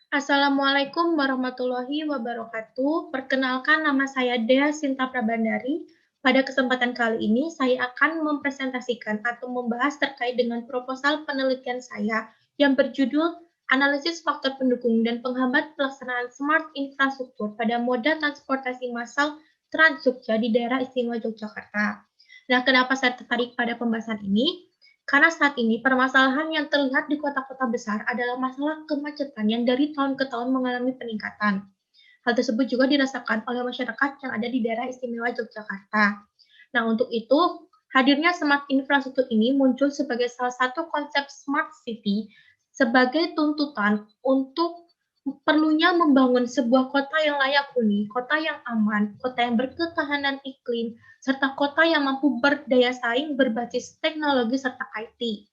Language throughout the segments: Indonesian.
Assalamualaikum warahmatullahi wabarakatuh. Perkenalkan, nama saya Dea Sinta Prabandari. Pada kesempatan kali ini, saya akan mempresentasikan atau membahas terkait dengan proposal penelitian saya yang berjudul Analisis Faktor Pendukung dan Penghambat Pelaksanaan Smart Infrastruktur pada Moda Transportasi Massal Trans Jogja di Daerah Istimewa Yogyakarta. Nah, kenapa saya tertarik pada pembahasan ini? Karena saat ini permasalahan yang terlihat di kota-kota besar adalah masalah kemacetan yang dari tahun ke tahun mengalami peningkatan. Hal tersebut juga dirasakan oleh masyarakat yang ada di daerah istimewa Yogyakarta. Nah, untuk itu, hadirnya smart infrastruktur ini muncul sebagai salah satu konsep smart city sebagai tuntutan untuk perlunya membangun sebuah kota yang layak huni, kota yang aman, kota yang berketahanan iklim, serta kota yang mampu berdaya saing berbasis teknologi serta IT.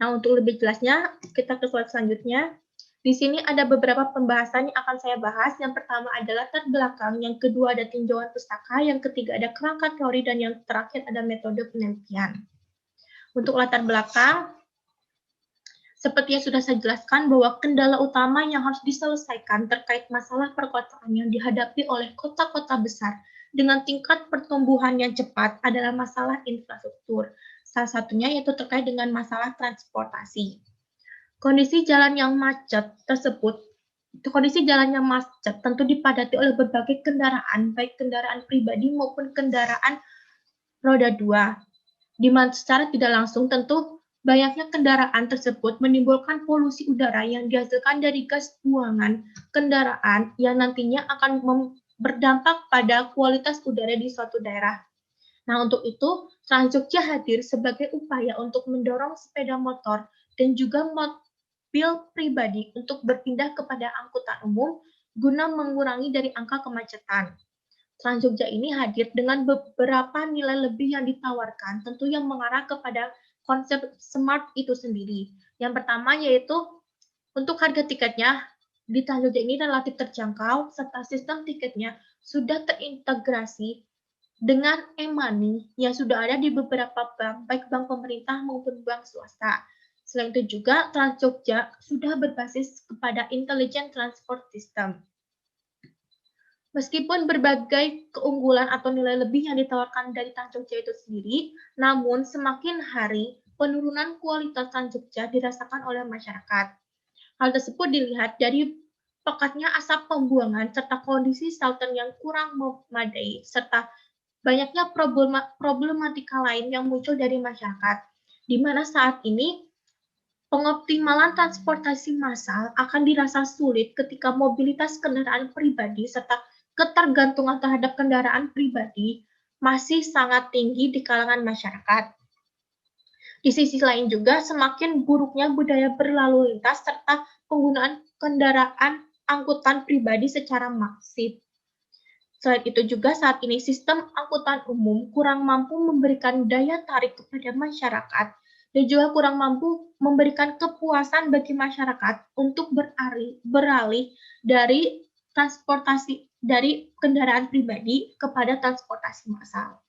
Nah, untuk lebih jelasnya, kita ke slide selanjutnya. Di sini ada beberapa pembahasan yang akan saya bahas. Yang pertama adalah latar belakang, yang kedua ada tinjauan pustaka, yang ketiga ada kerangka teori, dan yang terakhir ada metode penelitian. Untuk latar belakang, seperti yang sudah saya jelaskan bahwa kendala utama yang harus diselesaikan terkait masalah perkotaan yang dihadapi oleh kota-kota besar dengan tingkat pertumbuhan yang cepat adalah masalah infrastruktur. Salah satunya yaitu terkait dengan masalah transportasi. Kondisi jalan yang macet tentu dipadati oleh berbagai kendaraan, baik kendaraan pribadi maupun kendaraan roda 2. Di mana secara tidak langsung tentu banyaknya kendaraan tersebut menimbulkan polusi udara yang dihasilkan dari gas buangan kendaraan yang nantinya akan berdampak pada kualitas udara di suatu daerah. Nah, untuk itu, Trans Jogja hadir sebagai upaya untuk mendorong sepeda motor dan juga mobil pribadi untuk berpindah kepada angkutan umum guna mengurangi dari angka kemacetan. Trans Jogja ini hadir dengan beberapa nilai lebih yang ditawarkan, tentu yang mengarah kepada konsep smart itu sendiri. Yang pertama yaitu untuk harga tiketnya di Trans Jogja ini relatif terjangkau, serta sistem tiketnya sudah terintegrasi dengan e-money yang sudah ada di beberapa bank, baik bank pemerintah maupun bank swasta. Selain itu juga, Trans Jogja sudah berbasis kepada Intelligent Transport System. Meskipun berbagai keunggulan atau nilai lebih yang ditawarkan dari Trans Jogja itu sendiri, namun semakin hari penurunan kualitas Trans Jogja dirasakan oleh masyarakat. Hal tersebut dilihat dari pekatnya asap pembuangan serta kondisi salter yang kurang memadai serta banyaknya problematika lain yang muncul dari masyarakat, di mana saat ini pengoptimalan transportasi massal akan dirasa sulit ketika mobilitas kendaraan pribadi serta ketergantungan terhadap kendaraan pribadi masih sangat tinggi di kalangan masyarakat. Di sisi lain juga, semakin buruknya budaya berlalu lintas serta penggunaan kendaraan angkutan pribadi secara masif. Selain itu juga saat ini sistem angkutan umum kurang mampu memberikan daya tarik kepada masyarakat dan juga kurang mampu memberikan kepuasan bagi masyarakat untuk beralih dari kendaraan pribadi kepada transportasi massal.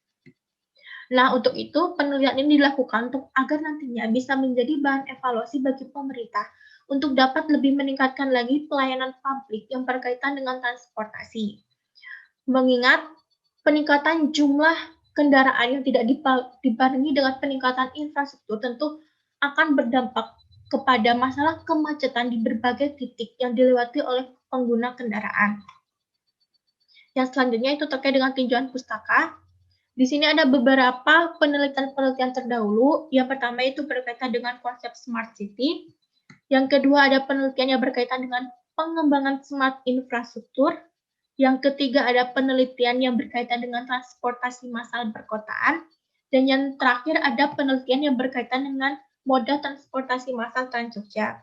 Nah, untuk itu penelitian ini dilakukan agar nantinya bisa menjadi bahan evaluasi bagi pemerintah untuk dapat lebih meningkatkan lagi pelayanan publik yang berkaitan dengan transportasi. Mengingat peningkatan jumlah kendaraan yang tidak dibarengi dengan peningkatan infrastruktur tentu akan berdampak kepada masalah kemacetan di berbagai titik yang dilewati oleh pengguna kendaraan. Yang selanjutnya itu terkait dengan tinjauan pustaka. Di sini ada beberapa penelitian-penelitian terdahulu. Yang pertama itu berkaitan dengan konsep smart city. Yang kedua ada penelitian yang berkaitan dengan pengembangan smart infrastruktur. Yang ketiga ada penelitian yang berkaitan dengan transportasi massal perkotaan. Dan yang terakhir ada penelitian yang berkaitan dengan moda transportasi massal Trans Jogja.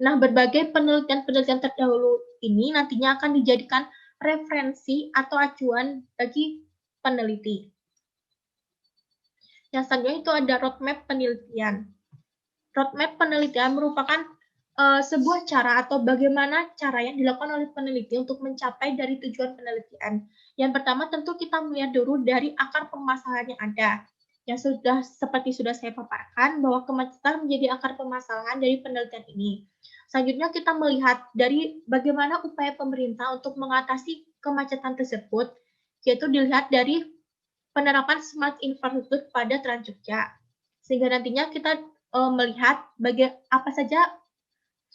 Nah, berbagai penelitian-penelitian terdahulu ini nantinya akan dijadikan referensi atau acuan bagi peneliti. Yang selanjutnya itu ada roadmap penelitian. Roadmap penelitian merupakan sebuah cara atau bagaimana cara yang dilakukan oleh peneliti untuk mencapai dari tujuan penelitian. Yang pertama tentu kita melihat dulu dari akar permasalahan yang ada. Yang seperti sudah saya paparkan bahwa kemacetan menjadi akar permasalahan dari penelitian ini. Selanjutnya kita melihat dari bagaimana upaya pemerintah untuk mengatasi kemacetan tersebut, yaitu dilihat dari penerapan smart infrastruktur pada Trans Jogja. Sehingga nantinya kita melihat apa saja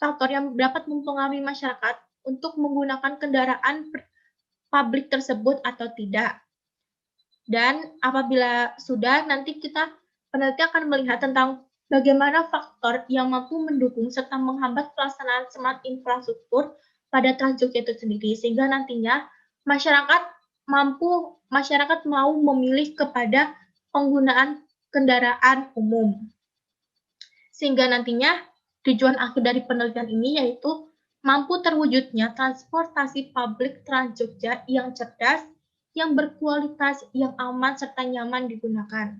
faktor yang dapat mempengaruhi masyarakat untuk menggunakan kendaraan publik tersebut atau tidak. Dan apabila sudah, nanti peneliti akan melihat tentang bagaimana faktor yang mampu mendukung serta menghambat pelaksanaan smart infrastruktur pada Trans Jogja itu sendiri, sehingga nantinya masyarakat mau memilih kepada penggunaan kendaraan umum. Sehingga nantinya tujuan akhir dari penelitian ini yaitu mampu terwujudnya transportasi publik Trans Jogja yang cerdas, yang berkualitas, yang aman, serta nyaman digunakan.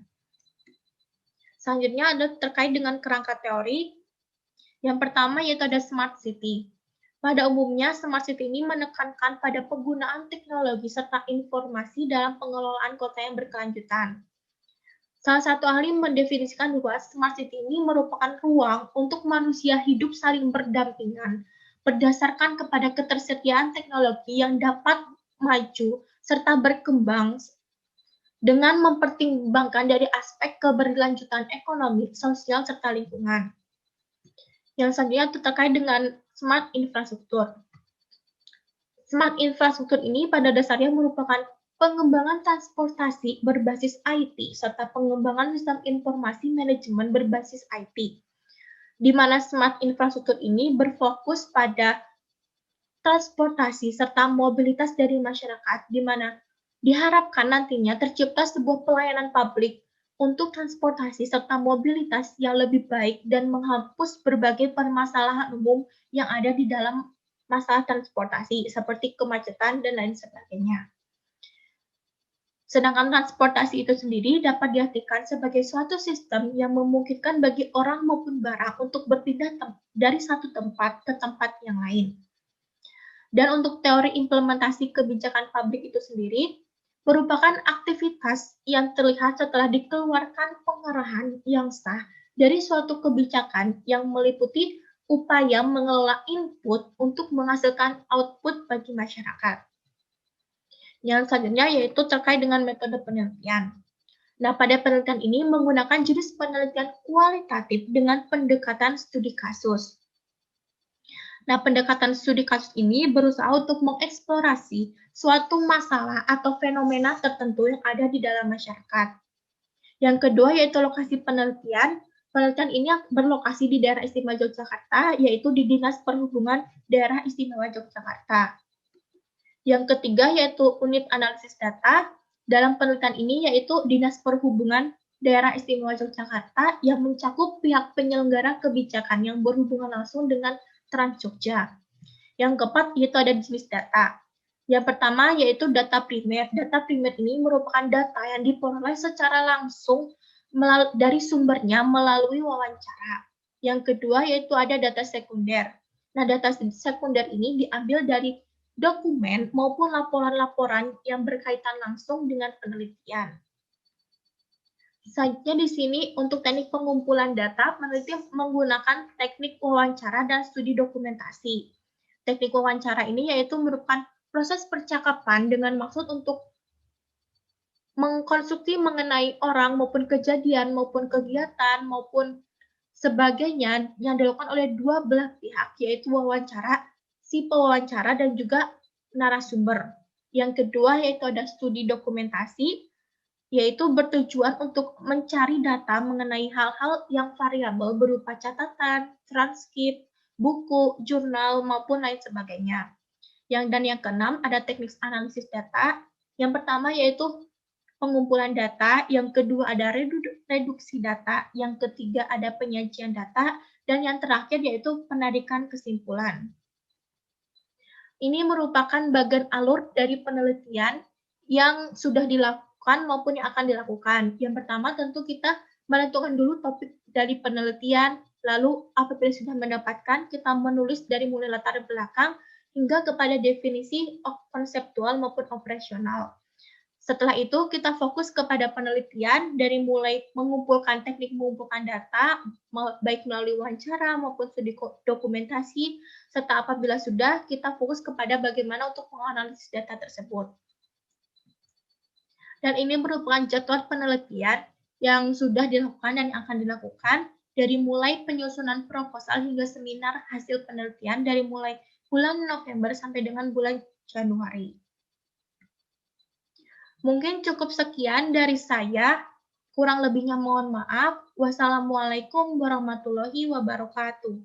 Selanjutnya ada terkait dengan kerangka teori. Yang pertama yaitu ada Smart City. Pada umumnya, Smart City ini menekankan pada penggunaan teknologi serta informasi dalam pengelolaan kota yang berkelanjutan. Salah satu ahli mendefinisikan bahwa Smart City ini merupakan ruang untuk manusia hidup saling berdampingan berdasarkan kepada ketersediaan teknologi yang dapat maju serta berkembang dengan mempertimbangkan dari aspek keberlanjutan ekonomi, sosial, serta lingkungan. Yang selanjutnya terkait dengan smart infrastruktur. Smart infrastruktur ini pada dasarnya merupakan pengembangan transportasi berbasis IT serta pengembangan sistem informasi manajemen berbasis IT, di mana smart infrastruktur ini berfokus pada transportasi serta mobilitas dari masyarakat, di mana diharapkan nantinya tercipta sebuah pelayanan publik untuk transportasi serta mobilitas yang lebih baik dan menghapus berbagai permasalahan umum yang ada di dalam masalah transportasi, seperti kemacetan dan lain sebagainya. Sedangkan transportasi itu sendiri dapat diartikan sebagai suatu sistem yang memungkinkan bagi orang maupun barang untuk berpindah dari satu tempat ke tempat yang lain. Dan untuk teori implementasi kebijakan publik itu sendiri, merupakan aktivitas yang terlihat setelah dikeluarkan pengarahan yang sah dari suatu kebijakan yang meliputi upaya mengelola input untuk menghasilkan output bagi masyarakat. Yang selanjutnya yaitu terkait dengan metode penelitian. Nah, pada penelitian ini menggunakan jenis penelitian kualitatif dengan pendekatan studi kasus. Nah, pendekatan studi kasus ini berusaha untuk mengeksplorasi suatu masalah atau fenomena tertentu yang ada di dalam masyarakat. Yang kedua yaitu lokasi penelitian. Penelitian ini berlokasi di daerah istimewa Yogyakarta, yaitu di Dinas Perhubungan Daerah Istimewa Yogyakarta. Yang ketiga yaitu unit analisis data. Dalam penelitian ini yaitu Dinas Perhubungan Daerah Istimewa Yogyakarta yang mencakup pihak penyelenggara kebijakan yang berhubungan langsung dengan Trans Jogja. Yang keempat yaitu ada jenis data. Yang pertama yaitu data primer. Data primer ini merupakan data yang diperoleh secara langsung dari sumbernya melalui wawancara. Yang kedua yaitu ada data sekunder. Nah, data sekunder ini diambil dari dokumen maupun laporan-laporan yang berkaitan langsung dengan penelitian. Selanjutnya di sini untuk teknik pengumpulan data, peneliti menggunakan teknik wawancara dan studi dokumentasi. Teknik wawancara ini yaitu merupakan proses percakapan dengan maksud untuk mengkonstruksi mengenai orang maupun kejadian maupun kegiatan maupun sebagainya yang dilakukan oleh dua belah pihak, yaitu si pewawancara dan juga narasumber. Yang kedua yaitu ada studi dokumentasi, yaitu bertujuan untuk mencari data mengenai hal-hal yang variabel berupa catatan, transkrip, buku, jurnal, maupun lain sebagainya. Dan yang keenam ada teknik analisis data. Yang pertama yaitu pengumpulan data, yang kedua ada reduksi data, yang ketiga ada penyajian data, dan yang terakhir yaitu penarikan kesimpulan. Ini merupakan bagian alur dari penelitian yang sudah dilakukan maupun yang akan dilakukan. Yang pertama tentu kita menentukan dulu topik dari penelitian, lalu apabila sudah mendapatkan, kita menulis dari mulai latar belakang hingga kepada definisi konseptual maupun operasional. Setelah itu kita fokus kepada penelitian dari mulai mengumpulkan teknik mengumpulkan data, baik melalui wawancara maupun studi dokumentasi, serta apabila sudah, kita fokus kepada bagaimana untuk menganalisis data tersebut. Dan ini merupakan jadwal penelitian yang sudah dilakukan dan akan dilakukan dari mulai penyusunan proposal hingga seminar hasil penelitian dari mulai bulan November sampai dengan bulan Januari. Mungkin cukup sekian dari saya. Kurang lebihnya mohon maaf. Wassalamualaikum warahmatullahi wabarakatuh.